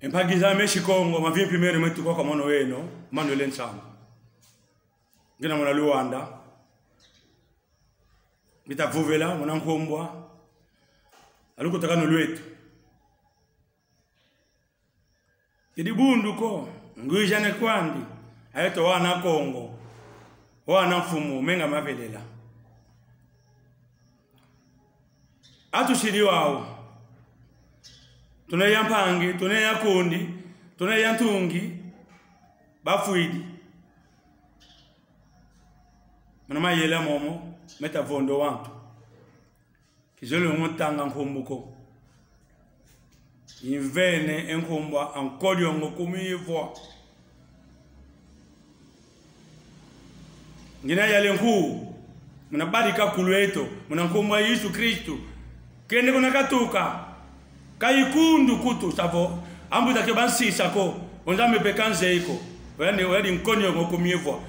Empagiza meshi Kongo mavie primere mwetu kwa mono weno Manuel Nsanga. Ngina mwana Luanda. Mita vuvela mwana nkombwa. Aluko takano lwetu. Kidi bundu ko ngwijane kwandi. Ayeto wana Kongo. Wana mfumu menga mavelela. Atu shiri wao. Tunaya mpangi, tunaya kundi, tunaya ntungi, bafuidi. Mwana yela momo, meta vondo wantu. Kizole mutanga nkumbuko. Invene nkumbwa ankodi ongo kumivwa. Ngina yale nkuu, mwana barika kulueto, mwana nkumbwa Yesu Kristu. Kende kuna katuka. Kaikundu kutu savo ambu take bansi sako onzame pekanze iko wadi nkonyo ngokumivwa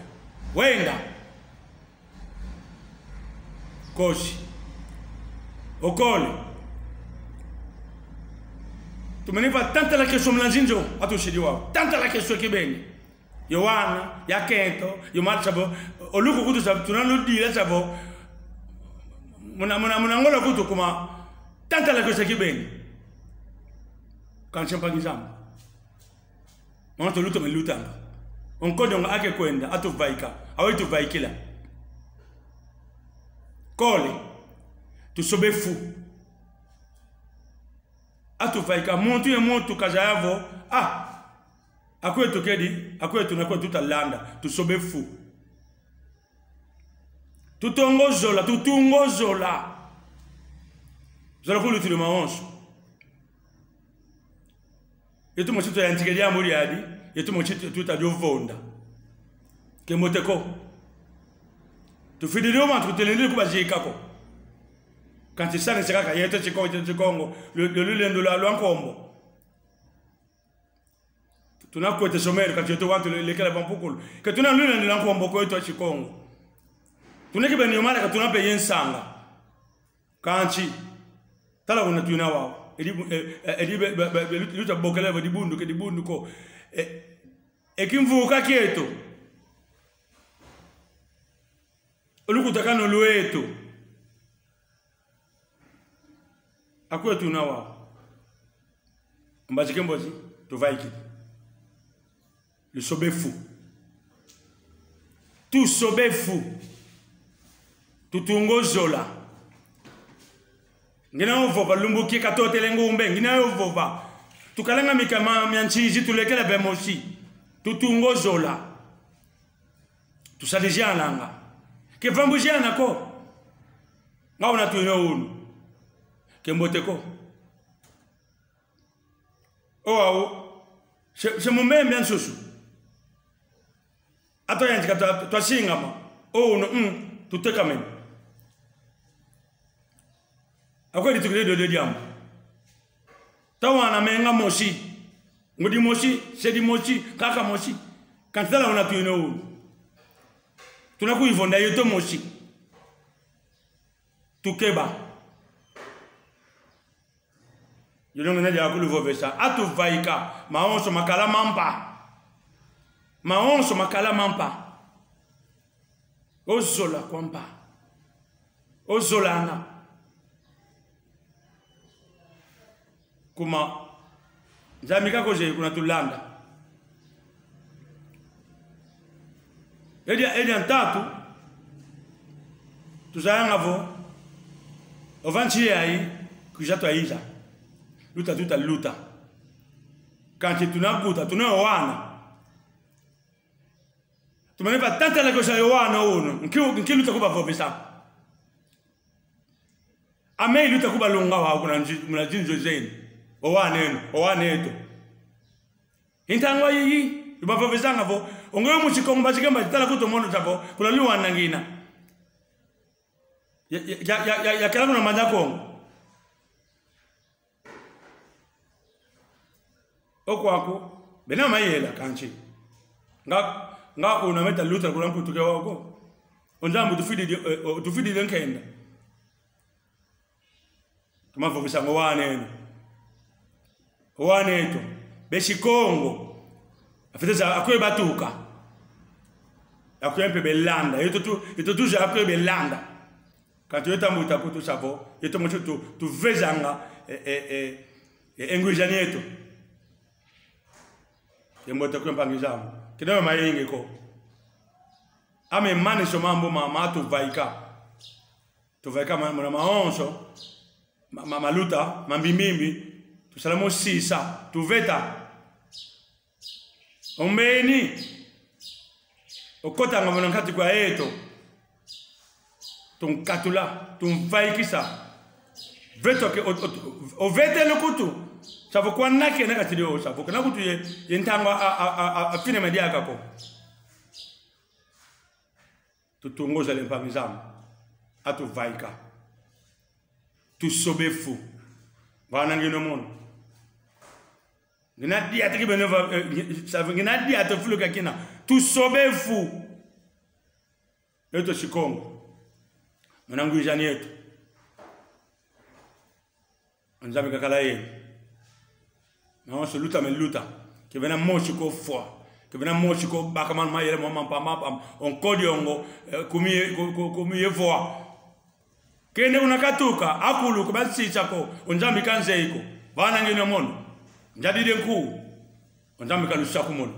wenda koshi okole tumenipa tanta la kesho mlanzinjo atushidi wao tanta la kesho kibeni Yohana ya Kento yomali savo oluku kutu savo tunaludile savo muna ngola kutu kuma tanta la kesho kibeni quand je pas disant on te lutte mais lutanga on code on ake kwenda atu vaika awe tu vaikila kole tu sobe fu atu vaika montu kajavo akwetu kedi akwetu na kwetu talanda tu sobe fu tutongozola tutungozola zola kulu tu le maonso. Yetu mochito ya ntigelia muri adi, yetu mochito tuta jovonda. Kemoteko. Tufidilio ma tutelendele kubajika ko. Quand il s'en sera yeto chikongo, le lulendo la lwankombo. Tuna ko te somero quand yeto wantu le kala bampukulu. Que tuna lulendo la nkombo ko yeto chikongo. Tuneke beni omala ka tuna pe yensanga. Kanchi tala una tuna wao. Luta bokeleva di bundu ko kimvuka kieto olukutakano lwetu akwetu nawa mbachike mbozi tuvaiki le sobe fou tout sobe fou tutungo zola ngina ovova lumbuki katote ngumbe ngina ovova tukalanga mikama myanchizi tulekela bemosi tutungozola tusadijana nga ke vambujana ko ngaona tuino unu ke mboteko se mumembe nsusu ato yanjika twashingama uno tutekameni akweli tukile de diambo tawana menga moshi ngudi moshi sedi moshi kaka moshi kantala una tuino tunakuivonda yeto moshi tukeba yolongo na yakulu vovesa atu vaika maonso makala mampa ozola kwampa ozolana kuma zamika koje kuna tulanda edia ntatu tuzayanga vo ovanchi ai kujato aiza luta kanti tunakuta tunaoana tumenepa tanta la cosa yoana uno nki luta kuba vovesa ame luta kuba longa wa kuna mnajinzo zeni owaneto intangwa yi bavovesanga vo ongoyo muchikongo bachikamba tala kuto mono tapo kula luwana ngina ya kala kuna mandako okwako bena mayela kanchi nga una meta luta kula mputuke wako onjambu tufidi lenkenda tumavovesanga owaneto Beshikongo afiteza akwe batuka akwe mpe belanda yeto tu ja akwe belanda quand tu etamuta kutu savo yeto mocho tu vezanga engwijani yeto yembote kwe mpangizamu kidogo mayingi ko ame mane so mambo mama tu vaika mwana maonso maluta mambimimbi tu salamo sisa tu veta ombeni okota ngomona nkati kwa eto ton katula ton vaikisa veto ke o vete no kutu savo kwa nake na katili o savo kana kutu ye ntango a fine media kako tutungoza le mpamizamu atu vaika tu sobefu wana ngino mono ngina dia tiki benova savo ngina dia to fuluka kina tu sobefu leto shikongo mwanangu ijani yetu nzambe kakala ye na on se luta mais luta que vena moshi ko foi que vena moshi ko bakaman mayele mama pam on kodi ongo kumi foi kende unakatuka akulu ko basi chako onzambe kanze iko bana ngino mono njadide nku onzambe kalusha kumono